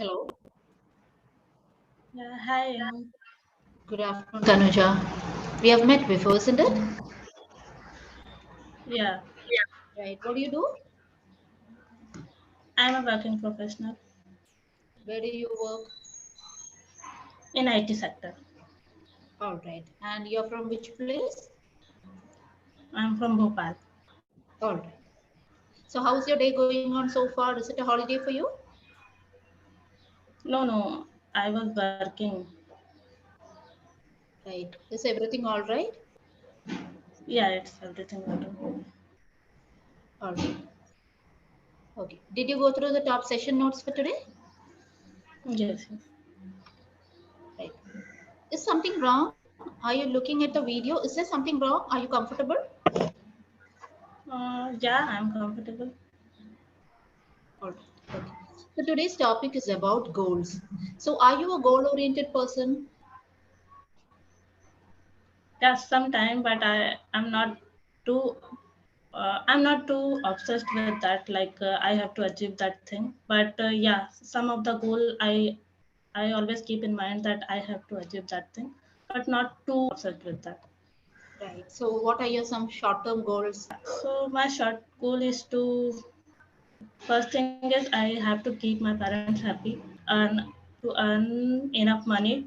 Hello. Yeah, hi. Good afternoon, Tanuja. We have met before, isn't it? Yeah, Right. What do you do? I'm a working professional Where do you work? in IT sector. All right. And you're from which place? I'm from Bhopal. All right. So how's your day going on so far? Is it a holiday for you? No, I was working. Right. Is everything all right? Yeah, it's everything okay. All right. Okay. Did you go through the top session notes for today? Yes. Right. Is something wrong? Are you looking at the video? Is there something wrong? Are you comfortable? Yeah, I'm comfortable. All right. Okay. So today's topic is about goals. So are you a goal-oriented person? Yeah, sometime, but too. I'm not too obsessed with that. Like I have to achieve that thing. But yeah, some of the goal I always keep in mind that I have to achieve that thing, but not too obsessed with that. Right. So what are your some short-term goals? So my short goal is to first thing is I have to keep my parents happy, earn to earn enough money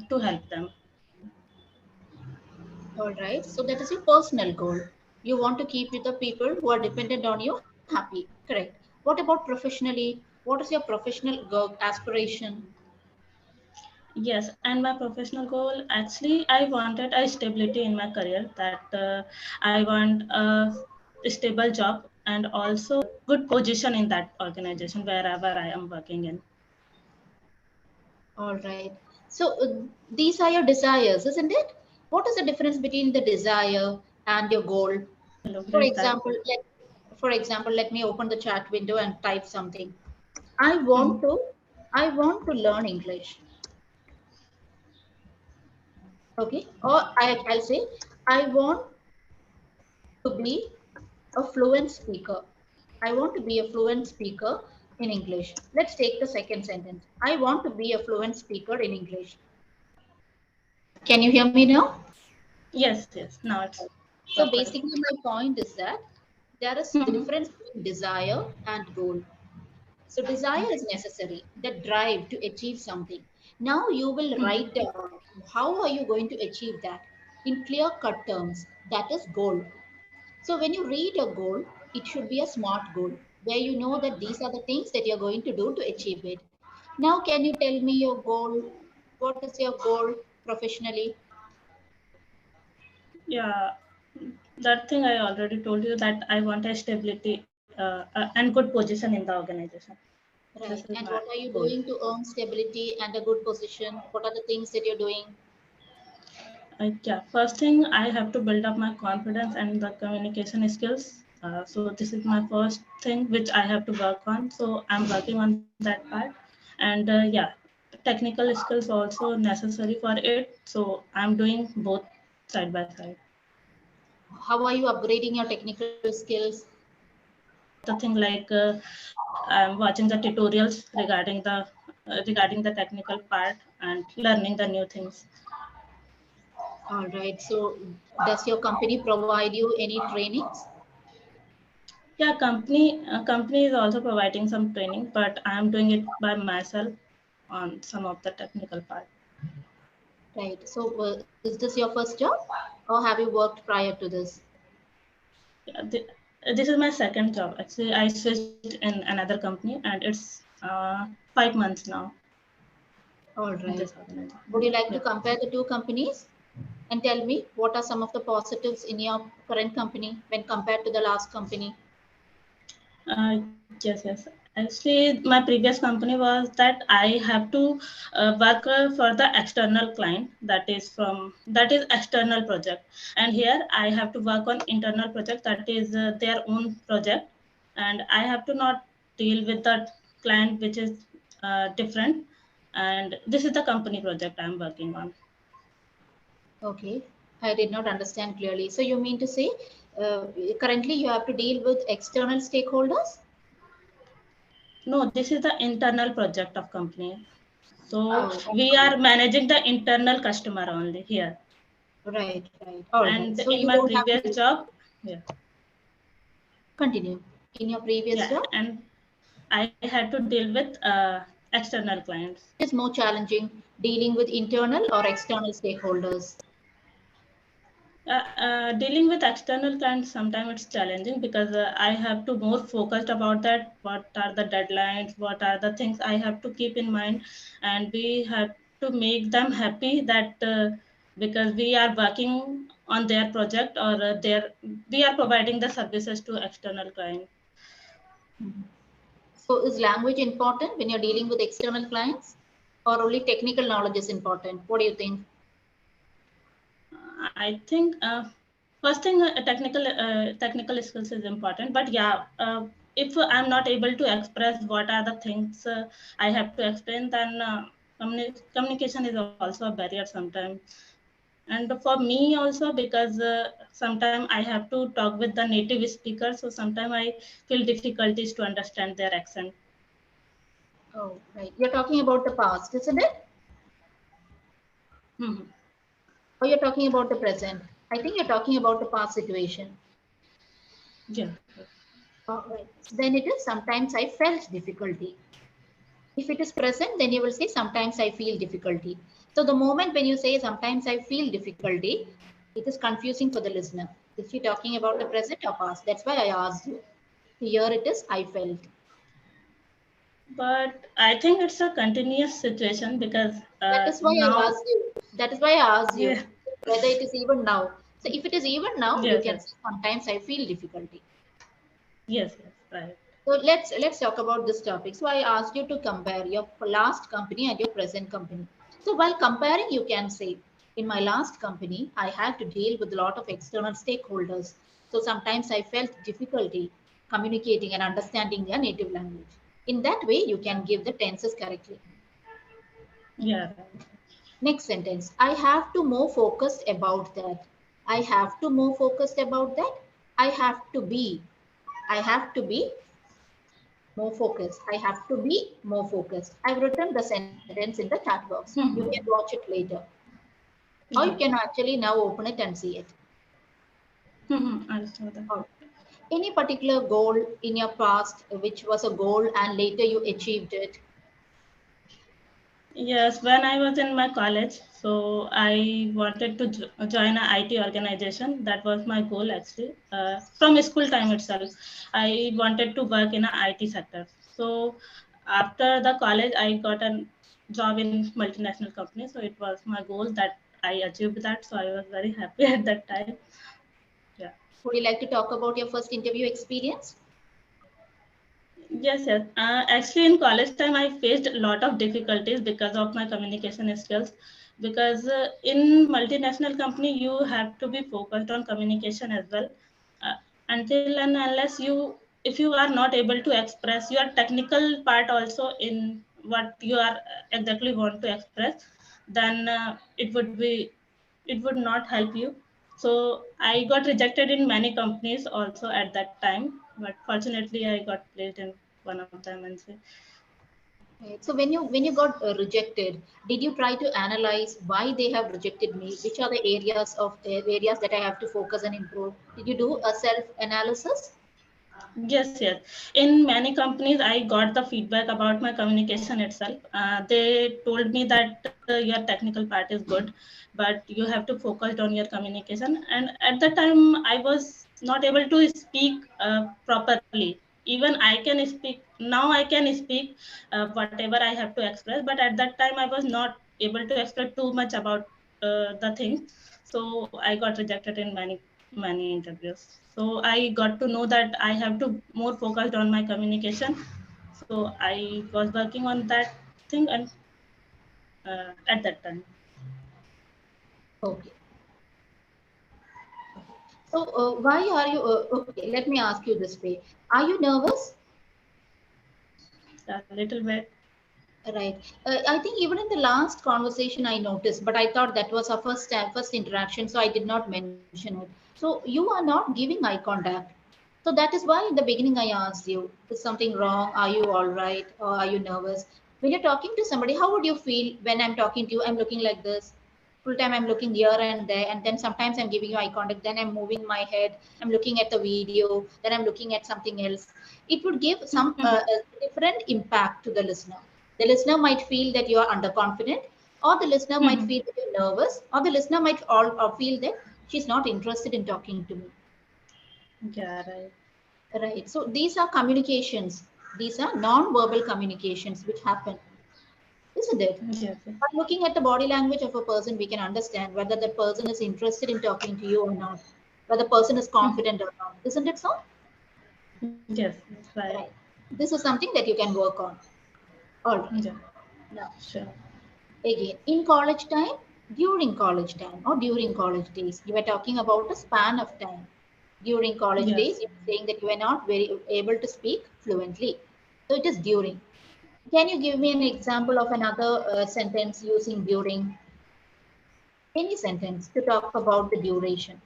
to help them. All right. So that is your personal goal. You want to keep with the people who are dependent on you happy. Correct. What about professionally? What is your professional goal, aspiration? Yes, and my professional goal actually I wanted a stability in my career that I want a stable job and also good position in that organization wherever I am working in. All right. So these are your desires, isn't it? What is the difference between the desire and your goal? For Elaborate that. example, let me open the chat window and type something. I want Mhm. to, I want to learn English. Okay. Or I'll say, I want to be a fluent speaker. I want to be a fluent speaker in English. Let's take the second sentence. I want to be a fluent speaker in English. Can you hear me now? Yes, now it's So proper. basically, my point is that there is Mhm. difference between desire and goal. So desire is necessary, the drive to achieve something. Now you will Mhm. write down how are you going to achieve that in clear cut terms. That is goal. So when you read a goal, it should be a smart goal where you know that these are the things that you're going to do to achieve it. Now, can you tell me your goal? What is your goal professionally? Yeah, that thing I already told you that I want a stability and good position in the organization. This is Right. my And what are you goal. doing to earn stability and a good position? What are the things that you're doing? Yeah, first thing I have to build up my confidence and the communication skills. So this is my first thing which I have to work on. So I'm working on that part, and yeah, technical skills also necessary for it. So I'm doing both side by side. How are you upgrading your technical skills? The thing like I'm watching the tutorials regarding the technical part and learning the new things. All right. So, does your company provide you any trainings? Yeah, company is also providing some training, but I'm doing it by myself on some of the technical part. Right. So, is this your first job or have you worked prior to this? Yeah, this is my second job. Actually, I switched in another company, and it's 5 months now All in right. this organization. Would you like Yeah. to compare the two companies and tell me what are some of the positives in your current company when compared to the last company? Yes. Actually, my previous company was that I have to work for the external client that is external project, and here I have to work on internal project that is their own project, and I have to not deal with the client which is different, and this is the company project I'm working on. Okay. I did not understand clearly. So, you mean to say uh, currently you have to deal with external stakeholders? No, this is the internal project of company. So Oh, we are managing the internal customer only here. right, right. All right. And So in you my don't have previous to job, yeah, continue. In your previous yeah, job, and I had to deal with external clients. it is more challenging dealing with internal or external stakeholders. Dealing with external clients sometimes it's challenging because I have to more focused about that. What are the deadlines? What are the things I have to keep in mind, and we have to make them happy that because we are working on their project or we are providing the services to external clients. Mhm. So is language important when you're dealing with external clients, or only technical knowledge is important? What do you think? I think first thing technical skills is important, but yeah, if I'm not able to express what are the things I have to explain, then communication is also a barrier sometimes. And for me also because sometimes I have to talk with the native speakers, so sometimes I feel difficulties to understand their accent. Oh, right. You're talking about the past, isn't it? Mhm. Or you're talking about the present? I think you're talking about the past situation. Yeah. All right. Then it is sometimes I felt difficulty. If it is present, then you will say sometimes I feel difficulty. So the moment when you say sometimes I feel difficulty, it is confusing for the listener. If you're talking about the present or past, that's why I asked you. Here it is, I felt. But I think it's a continuous situation because That is why I now, asked you. That is why I asked you yeah, whether it is even now. So if it is even now, you yes, can yes, say sometimes I feel difficulty. yes, yes, right. So let's talk about this topic. So I asked you to compare your last company and your present company. So while comparing, you can say, in my last company, I had to deal with a lot of external stakeholders. So sometimes I felt difficulty communicating and understanding their native language. In that way, you can give the tenses correctly. Yeah, right. Next sentence. I have to more focused about that. I have to more focused about that. I have to be. I have to be more focused. I have to be more focused. I've written the sentence in the chat box. You can Mhm. watch it later. Or you Yeah. can actually now open it and see it. I saw that. Or any particular goal in your past, which was a goal and later you achieved it. Yes, when I was in my college, so I wanted to join a IT organization. That was my goal actually. From school time itself, I wanted to work in a IT sector. So after the college, I got a job in multinational company. So it was my goal that I achieved that. So I was very happy at that time. Yeah. Would you like to talk about your first interview experience? Yes, yes. Actually, in college time, I faced a lot of difficulties because of my communication skills. Because in multinational company, you have to be focused on communication as well. Uh, until and unless if you are not able to express your technical part also in what you are exactly want to express, then it would not help you. So I got rejected in many companies also at that time, but fortunately I got placed in one of them and say, Right. So when you got rejected, did you try to analyze why they have rejected me? Which are the areas that I have to focus and improve? Did you do a self analysis? yes, yes. In many companies, I got the feedback about my communication itself. They told me that your technical part is good, but you have to focus on your communication. And at the time, I was not able to speak properly. Even I can speak now. I can speak whatever I have to express, but at that time, I was not able to express too much about the things. So I got rejected in many interviews. So I got to know that I have to more focused on my communication. So I was working on that thing and at that time. Okay. So why are you? Okay, let me ask you this way: are you nervous? A little bit. Right. I think even in the last conversation I noticed, but I thought that was our first interaction, so I did not mention it. So you are not giving eye contact. So that is why in the beginning I asked you, is something wrong? Are you all right? Or are you nervous? When you're talking to somebody, how would you feel when I'm talking to you? I'm looking like this. Full time I'm looking here and there, and then sometimes I'm giving you eye contact, then I'm moving my head, I'm looking at the video, then I'm looking at something else. It would give some a different impact to the listener. The listener might feel that you are underconfident, or the listener might feel that you're nervous, or the listener might all or feel that she's not interested in talking to me. Yeah, right. Right. So these are communications. These are non-verbal communications which happen, isn't it? Yes. By looking at the body language of a person, we can understand whether that person is interested in talking to you or not, whether the person is confident or not. Isn't it so? Yes, right. Right. This is something that you can work on. All right. Yeah, Now, sure. again, in college time, during college time, or during college days, you were talking about a span of time. During college Yes. days, you were saying that you were not very able to speak fluently. So it is during. Can you give me an example of another sentence using during? Any sentence to talk about the duration.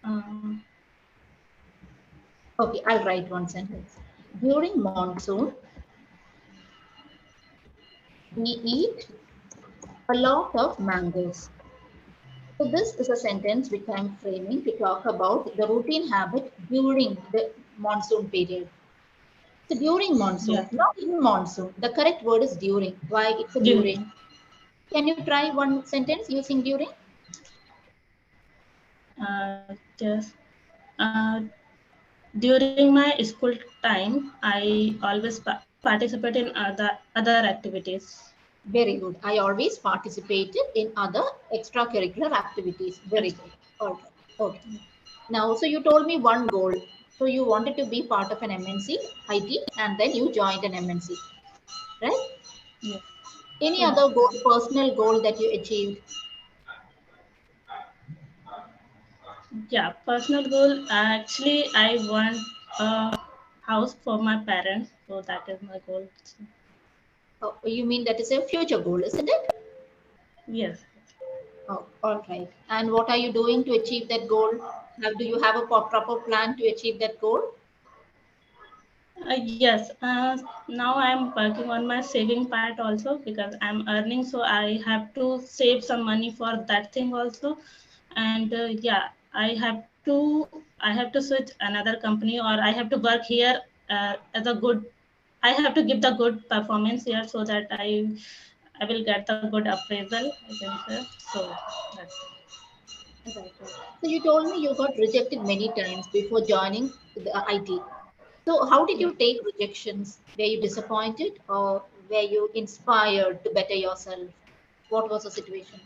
Um, Okay, I'll write one sentence. During monsoon, we eat a lot of mangoes. So this is a sentence which I'm framing to talk about the routine habit during the monsoon period. So during monsoon, yeah. not in monsoon. The correct word is during. Why it's a During. during? Can you try one sentence using during? Yes. Uh, During my school time, I always participate in other activities. Very good. I always participated in other extracurricular activities. Very Ex- good. All right. Okay. Now, so you told me one goal. So you wanted to be part of an MNC, IT, and then you joined an MNC, right? Yes. Any Yes. other goal, Right. personal goal that you achieved? Yeah. Personal goal. Actually, I want a house for my parents. So that is my goal. Oh, you mean that is a future goal, isn't it? Yes. Oh, all right. And what are you doing to achieve that goal? Do you have a proper plan to achieve that goal? Yes. Now I'm working on my saving part also because I'm earning, so I have to save some money for that thing also. And yeah, I have to switch another company, or I have to work here as a good. I have to give the good performance here so that I will get the good appraisal. I can say so. That's Right, right. So you told me you got rejected many times before joining the IT. So how did yeah. you take rejections? Were you disappointed or were you inspired to better yourself? What was the situation?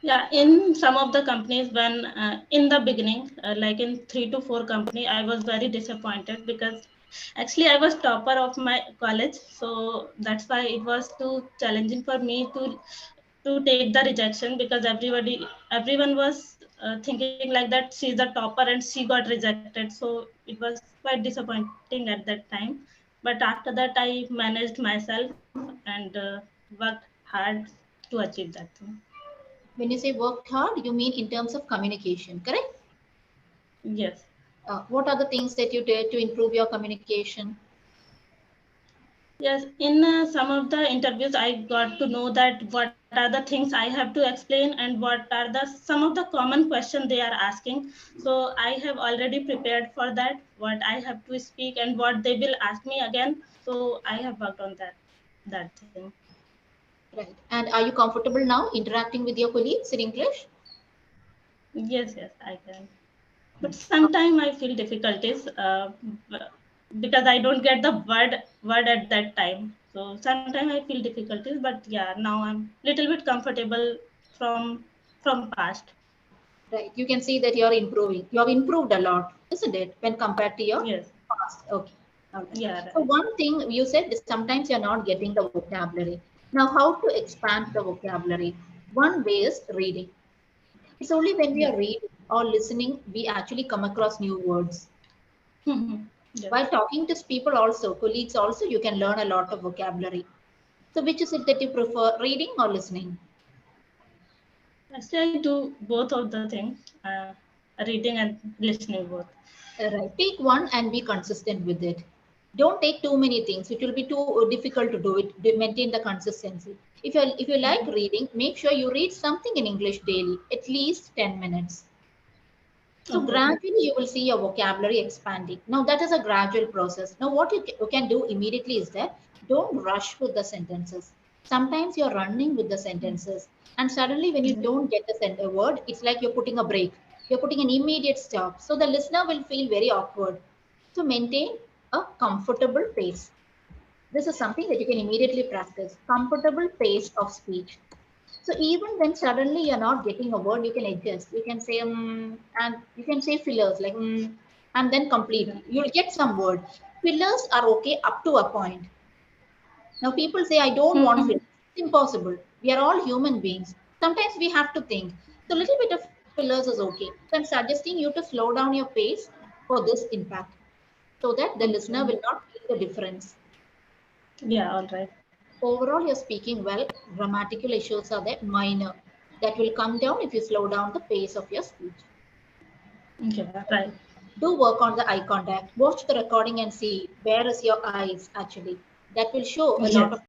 Yeah, in some of the companies, when in the beginning, like in 3 to 4 company, I was very disappointed because actually I was topper of my college, so that's why it was too challenging for me to take the rejection because everyone was thinking like that she's the topper and she got rejected, so it was quite disappointing at that time. But after that, I managed myself and worked hard to achieve that thing. When you say worked hard, you mean in terms of communication, correct? Yes. What are the things that you did to improve your communication? Yes, in some of the interviews, I got to know that what are the things I have to explain and what are the some of the common questions they are asking. So I have already prepared for that, what I have to speak and what they will ask me again. So I have worked on that thing. Right. And are you comfortable now interacting with your colleagues in English? Yes, yes, I can. But sometimes I feel difficulties because I don't get the word at that time. So sometimes I feel difficulties, but yeah, now I'm little bit comfortable from from past. Right. You can see that you're improving. You have improved a lot, isn't it, when compared to your Yes, past? Okay. All right. yeah, So right. one thing you said is sometimes you're not getting the vocabulary. Now, how to expand the vocabulary? One way is reading. It's only when we Yes, are reading or listening we actually come across new words. yes. While talking to people also, colleagues also, you can learn a lot of vocabulary. So which is it that you prefer, reading or listening? Actually, I do both of the things. reading and listening both. Right. Pick one and be consistent with it. Don't take too many things. It will be too difficult to do it. Maintain the consistency. If you like reading, make sure you read something in English daily, at least 10 minutes. So Okay. gradually you will see your vocabulary expanding. Now that is a gradual process. Now what you can do immediately is that don't rush with the sentences. Sometimes you're running with the sentences, and suddenly when you Yeah. don't get a word, it's like you're putting a break. You're putting an immediate stop. So the listener will feel very awkward. So maintain a comfortable pace. This is something that you can immediately practice. Comfortable pace of speech. So even when suddenly you're not getting a word, you can adjust. You can say and you can say fillers like and then complete. Yeah. You'll get some word. Fillers are okay up to a point. Now people say I don't want Mhm. fillers. It's impossible. We are all human beings. Sometimes we have to think. So a little bit of fillers is okay. So I'm suggesting you to slow down your pace for this impact so that the listener Okay. will not feel the difference. Yeah, all right. Overall, you're speaking well. Grammatical issues are the minor that will come down if you slow down the pace of your speech. Yeah, right. Do work on the eye contact. Watch the recording and see where is your eyes actually. That will show a lot Yes. of